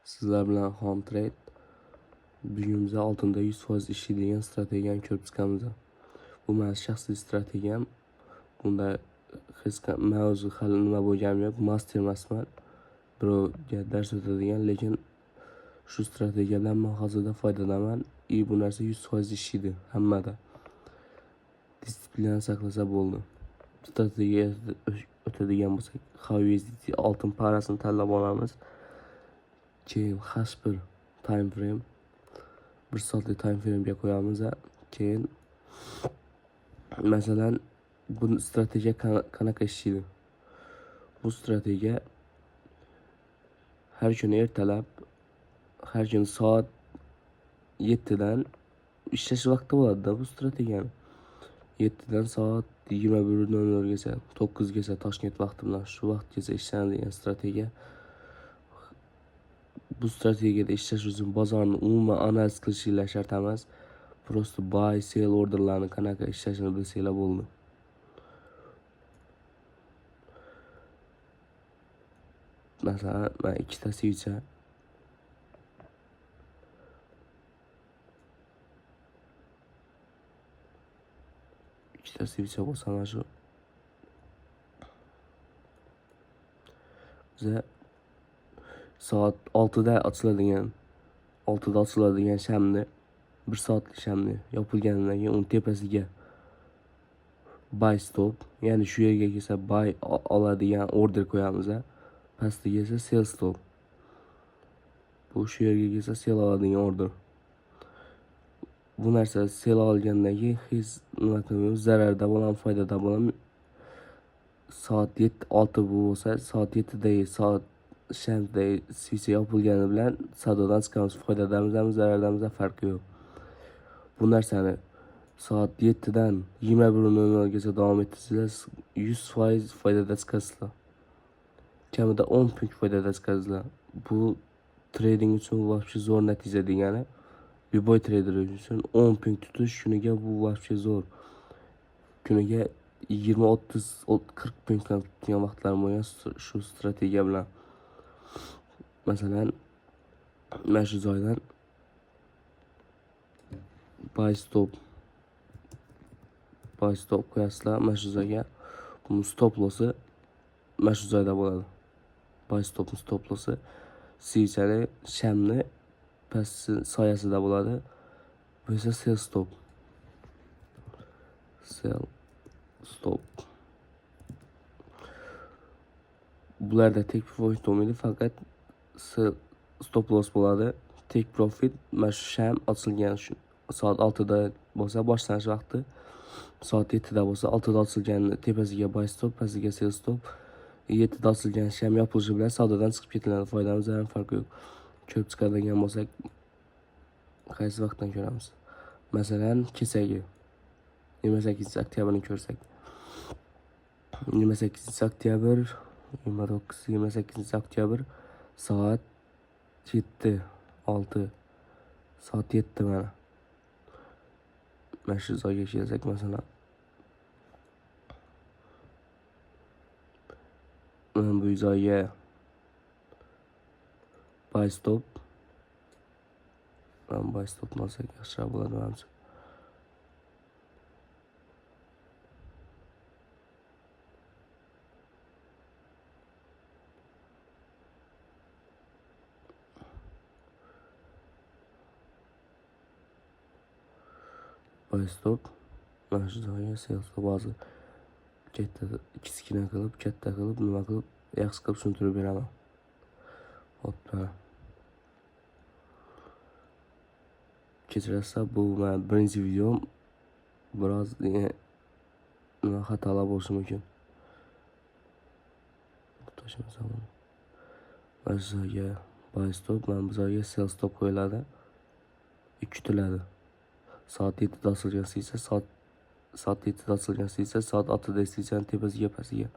Sizlar bilan Home Trade bugün altında 100% ishlaydigan strategiyani ko'rib chiqamiz. Bu mening shaxsiy strategiyam. Bunda hech men o'zi hali nima bo'lganim yo'q, master emasman. Birovga dars o'tadigan, lekin shu strategiyadan men hozirda foydalanaman. Bu narsa 100% ishlaydi hammada. Disiplina saqlasa bo'ldi. Strategiya o'tadigan bo'lsak, USDT oltin parasini tanlab olamiz. Keyin H1 time frame 1 soatlik time frame'ga qo'yamiz. Keyin masalan bu strategiya qanaqa ishlaydi? Bu strategiya har kuni ertalab, har kuni soat 7 dan ishlash vaqti bo'ladi bu strategiyani. 7 dan soat 21:00 gacha, 9 gacha Toshkent vaqti bilan shu vaqtgacha ishlanadigan strategiya. Bu strategiyada ishlash uchun bozorni umuman analiz qilishinglar shart emas. Prosta buy, sell orderlarni qanaqa ishlashini bilsanglar bo'ldi. Masalan, men ikkita switch bo'lsa mana shu. Biza soat 6da ochiladigan shamni 1 soatlik shamni yopilganidan keyin uni tepasiga buy stop, ya'ni shu yerga kelsa buy oladigan order qo'yamiz. Pastiga esa sell stop. Bu shu yerga kelsa sell oladigan order. Bu narsa sell olgandan keyin hech nima qilmaymiz, zararda bo'lam, foydada bo'lam. Soat 6 bo'lsa, soat 7da soat shamda switch yopilgani bilan savdodan chiqamiz. Foydadamizmi, zarardamizmi farqi yo'q. Bu narsani soat 7 dan 21:00 gacha davom ettirsanglar 100% foydada chiqasizlar. Kamida 10 punkt foydada chiqasizlar. Bu trading uchun вообще zo'r natija degani. Любой trader uchun 10 punkt tutish kuniga bu вообще zo'r. Kuniga 20, 30, 40 punktdan tutgan vaqtlar bo'lgan shu strategiya bilan. Masalan, mana shu joydan buy stop qo'yasizlar. Mana shu joyga bu stop lossi mana shu joyda bo'ladi. Buy stop lossi switch'ni shamni pastki soyasida bo'ladi. Bu esa sell stop. Bularda tek profit bo'lmaydi, faqat stop loss bo'ladi. Tek profit mana shu sham ochilgan soat 6da bo'lsa boshlanish vaqti, soat 7da bo'lsa 6da ochilganni tepasiga buy stop, pastiga sell stop. 7da ochilgan sham yopilishi bilan savdodan chiqib ketiladi. Foydamiz ham farqi yo'q. Ko'p chiqadigan bo'lsak, qaysi vaqtdan ko'ramiz? Masalan, kechagi 28-oktyabrni ko'rsak. 28-oktyabr, 28-oktyabr soat 7, 6 soat 7 mana. Mana shu joyga kelsak masalan. Bu joyga buy stop. Buy stop olsak yaxshiroq bo'ladi menimcha. Buy stop. Mana shu joyga sell stop hozir kichkina qilib, katta qilib, nima qilib, yaxshi qilib tushuntirib beraman. Hoppa. Kechirasiz, bu men birinchi videom. Biroz nima xatolar bo'lishi mumkin. Mana shu joyga buy stop, mana bu joyga sell stop qo'yiladi. Kutiladi. Soat 7da ochilgan switch, soat 7da ochilgan switch, soat 6da switch'ning tepasiga pastiga.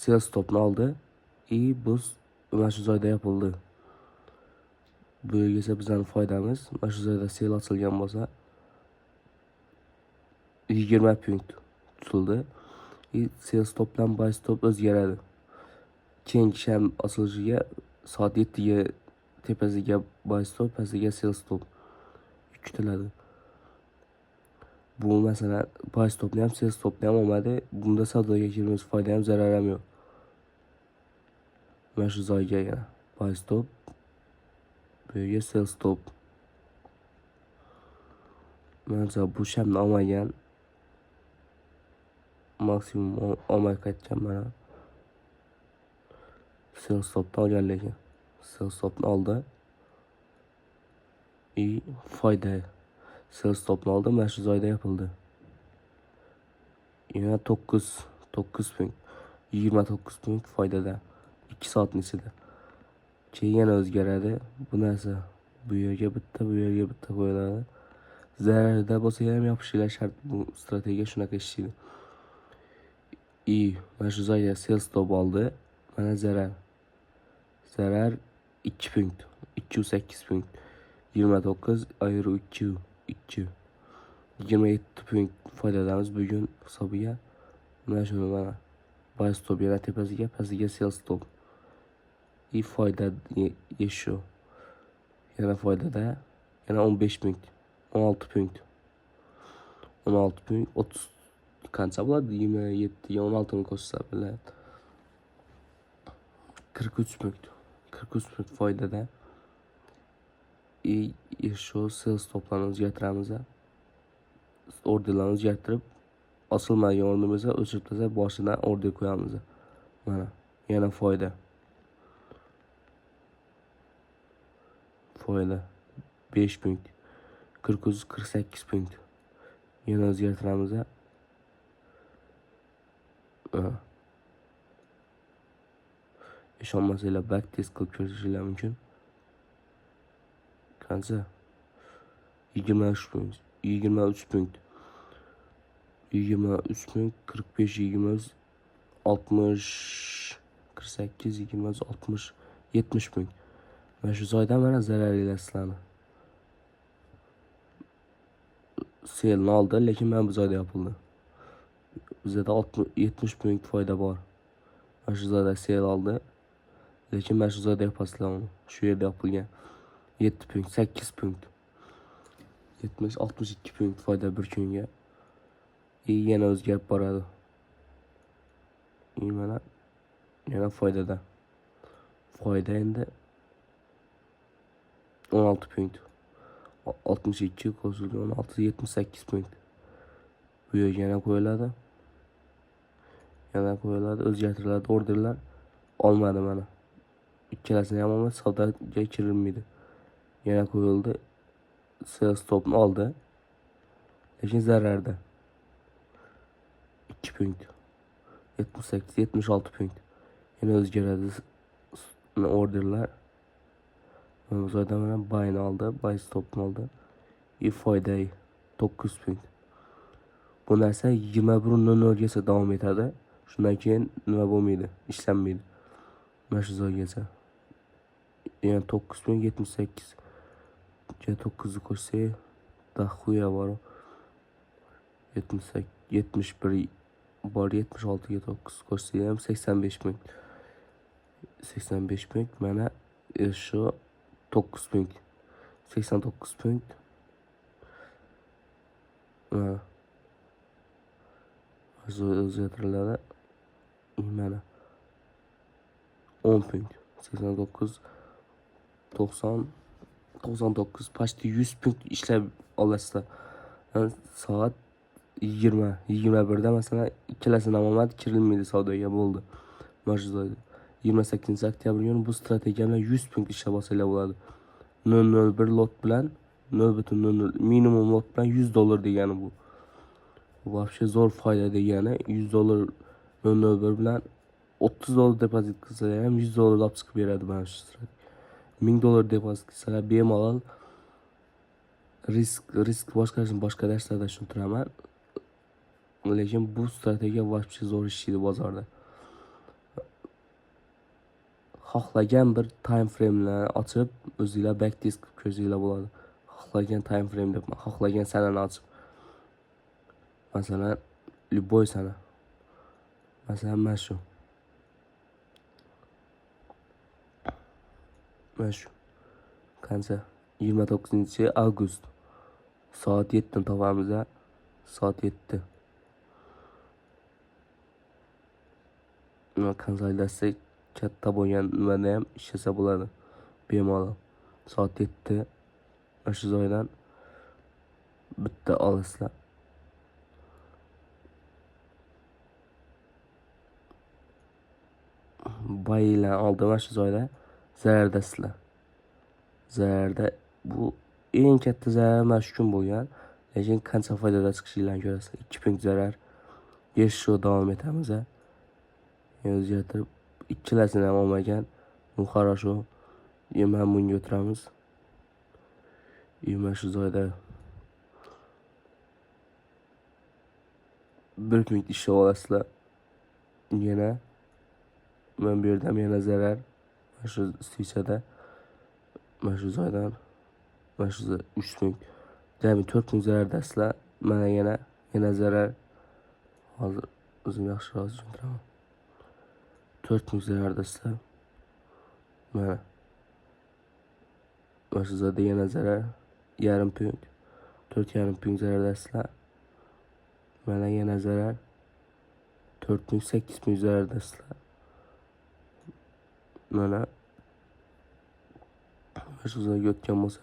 Sell stopni oldi. Bu mana shu joyda yopildi. Bu yerga esa bizning foydamiz. Mana shu joyda sell ochilgan bo'lsa 20 punkt tutildi. Sell stop bilan buy stop o'zgaradi. Keyingi sham ochilishiga soat 7'ye tepasiga buy stop, pastiga sell stop kutiladi. Bu masalan buy stopni ham sell stopni ham olmadi. Bunda savdoga kirmiz, foyda ham zarar ham yo'q. Mana shu joyga yana buy stop, bu yerga sell stop. Menimcha bu shamni olmagan, maksimum olmay qaytgan mana. Sell stopni olgan lekin. Sell stopni oldi. Foyda. Sell stopni oldi, mana shu joyda yapıldı. Yana 9 punkt. 29 punkt foydada. 2 soatning ichida. Keyin yana o'zgaradi. Bu narsa bu yerga bitta, bu yerga bitta qo'yiladi. Zararda bo'lsa ham yopishinglar shart. Bu strategiya shunaqa ishlaydi. Mana shu joyga sell stop oldi. Mana zarar. Zarar 2 punkt. 208 punkt. 29 ayro 2. 27 punkt foydadamiz bugun hisobiga. Mana shuni mana. Buy stop yana tepasiga, pastiga sell stop. Foyda shu. Yana foydada. Yana 15 punkt. 16 punkt. 16 punkt. 30 qancha bo'ladi? 27 ga 16 ni qo'shsa bo'ladi. 43 punkt. 43 punkt foydada. Shu sell stoplarni o'zgartiramiz. Orderlarni o'zgartirib, osilmagan o'rnimizga o'chirib tashlab boshidan order qo'yamiz. Mana, yana foyda. Foyda 5 punkt. 48 punkt. Yana o'zgartiramiz. Ishonmasanglar back test qilib ko'rishinglar mumkin. Qancha? 23 punkt. 23 punkt. 23 punkt. 45, 23, 60, 48, 23, 60, 70 punkt. Mana shu joyda mana zarar elasizlarni. Selni oldi, lekin mana bu joyda yopildi. Bizda 70 punkt foyda bor. Mana shu joyda sel oldi, lekin mana shu joyda yapasizlar uni. Shu yerda yopilgan. 7 punkt, 8 punkt. 70, 62 punkt foyda bir kunga. Yana o'zgarib boradi. Mana yana foydada. Foyda endi 16 punkt. 62 qo'shilgan 16, 78 punkt. Bu yerga yana qo'yiladi. Yana qo'yiladi, o'zgartiriladi orderlar. Olmadi mana. Ikkalasini ham olmadi, savdoga kirilmaydi. Yana qo'yildi. Sell stopni oldi. Lekin zararda. 2 punkt. 78, 76 punkt. Yana o'zgaradi orderlar. Bu joyda mana buy'ni oldi, buy stopni oldi. Foyda 9 punkt. Bu narsa 21:00 gacha davom etadi. Shundan keyin nima bo'lmaydi, ishlanmaydi. Mana shu joygacha. Yana 9 punkt 78. 9 ni qo'shsak, daxuya bor. 78, 71 bor, 76 ga 9 qo'shsak ham 85 punkt. 85 punkt mana shu 9 punkt. 89 punkt. O'zgartiriladi. Mana 10 punkt. 89, 90, 99, pasti 100 punkt ishlab olasizlar. Soat 20, 21da masalan ikkalasini ham olmadi, kirilmaydi savdoga bo'ldi. Mana shu joyda 28 oktyabr kuni bu strategiya bilan 100 punkt ishlab olsanglar bo'ladi. 001 lot bilan 0.00 minimum lot bilan $100 degani bu. Вообще zo'r foyda degani. $100 0.01 bilan $30 depozit qilsalar ham $100 olib chiqib beradi mana shu strategiya. $1000 depozit qilsalar bemalol risk boshqarishni boshqa darslarda tushuntiraman. Lekin bu strategiya вообще zo'r ishlaydi bozorda. Xohlagan bir time frame'larni ochib, o'zingizlar back test qilib ko'rsanglar bo'ladi. Xohlagan time frame deb, xohlagan sanani ochib. Masalan, любой sana. Masalan, mana shu. Mana shu qancha 29-avgust soat 7 dan topamiz. Soat 7. Konsolidatsiya katta bo'lgan nimada ham ishlasa bo'ladi. Bemalol. Soat 7 mana shu joydan bitta olasizlar. Baylar oldi mana shu joyda zarardasizlar. Zararda bu eng katta zarar mana shu kun bo'lgan. Lekin qancha foydada chiqishinglarni ko'rasizlar. 2 punkt zarar. 5 show davom etamiz. O'zgartirib ikkilasini ham olmagan. Bu хорошо. Mana bunga o'tiramiz. Mana shu joyda 1 punkt ishlab olasizlar. Yana men bu yerda yana zarar. Mana shu stisada mana shu joydan mana shu 3 punkt. Jami 4 punkt zarardasizlar. Mana yana zarar. Hozir o'zim yaxshiroq tushuntiraman. 4 punkt zarardasizlar. Mana shu joyda yana zarar. Yarim punkt. 4,5 punkt zarardasizlar. Mana yana zarar. 4 punkt 8 punkt zarardasizlar. Mana shu joyga o'tgan bo'lsa,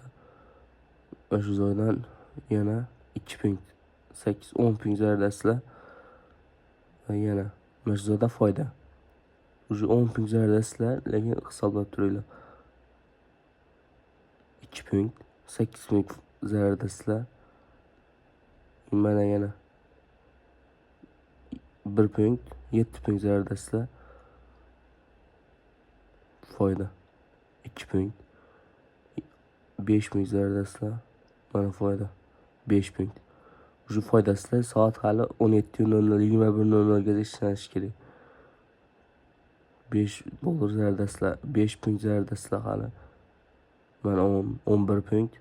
mana shu joydan yana 2 punkt 8 10 punkt zarardasizlar. Va yana mana shu joyda foyda. Уже 10 punkt zarardasizlar, lekin hisoblab turinglar. 2 punkt 8 punkt zarardasizlar. Mana yana 1 punkt 7 punkt zarardasizlar. Foyda 2 punkt 5 punkt zarardasizlar. Mana foyda 5 punkt. Shu foydasizlar soat hali 17:00 21:00 gacha ishlanishi kerak. 5 dollar zarardasizlar. 5 punkt zarardasizlar hali. Mana 11 punkt.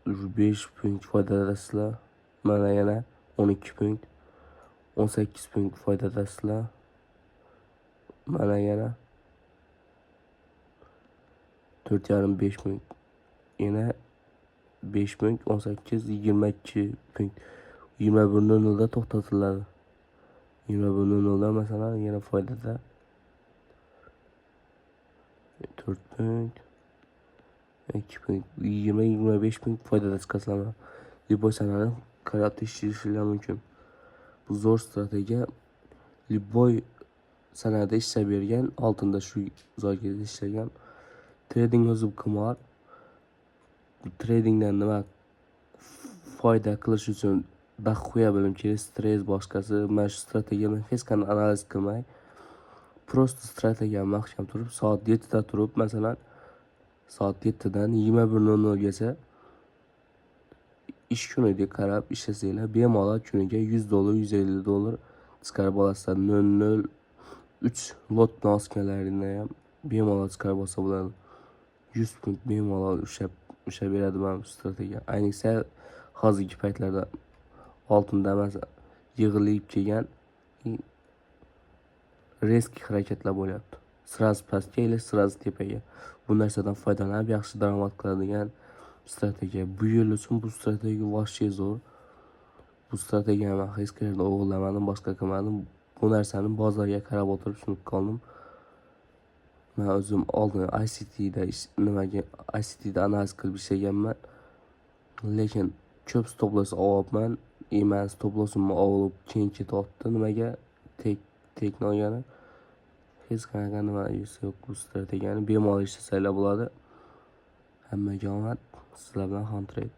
Shu 5 punkt foydadasizlar. Mana yana 12 punkt. 18 punkt foydadasizlar. Mana yana 4,5 punkt. Yana 5 punkt 18 22 punkt. 21:00 da to'xtatiladi. 21:00 da masalan yana foydada 4 punkt 2 punkt 20-25 punkt foydada chiqasizlar. Liboy sanani qarab tekshirishingiz mumkin. Bu zo'r strategiya. Liboy sanada ishlab bergan, oltinda shu joyga ishlagan. Trading o'zi qimor. Tradingdan nima foyda qilish uchun daxuya bilim kerak, stress boshqasi. Mana shu strategiyani hech qanday analiz qilmay, prosta strategiyani mahkam turib, soat 7 da turib, masalan, soat 7 dan 21:00 gacha ish kuniga qarab ishlasanglar, bemalol kuniga 100 dollar, 150 dollar chiqarib olasizlar. 0.03 lot noskanlarini ham bemalol chiqarib olsa bo'ladi. 100 punkt bemalol ushlab beradi mana bu strategiya. Ayniqsa hozirgi paytlarda oltinda masalan yig'ilib kelgan risk harakatlar bo'lyapti. Sraz pastga или sraz tepaga. Bu narsadan foydalanib yaxshi daromad qiladigan strategiya. Bu yil uchun bu strategiya voshcha zo'r. Bu strategiyani men hech qayerda o'g'irlamadim, boshqa qilmadim. Bu narsani bozorga qarab o'tirib tushunib qoldim. Men o'zim oldin ICTda analiz qilib ishlaganman. Lekin ko'p stop loss olyapman. Men stop lossimni olib keyin ketyapti. Nimaga? Tekni olgani. Hech qanaqa nima yo'q bu strategiyani bemalol ishlasanglar bo'ladi. Hammaga omad. Sizlar bilan Huntrade.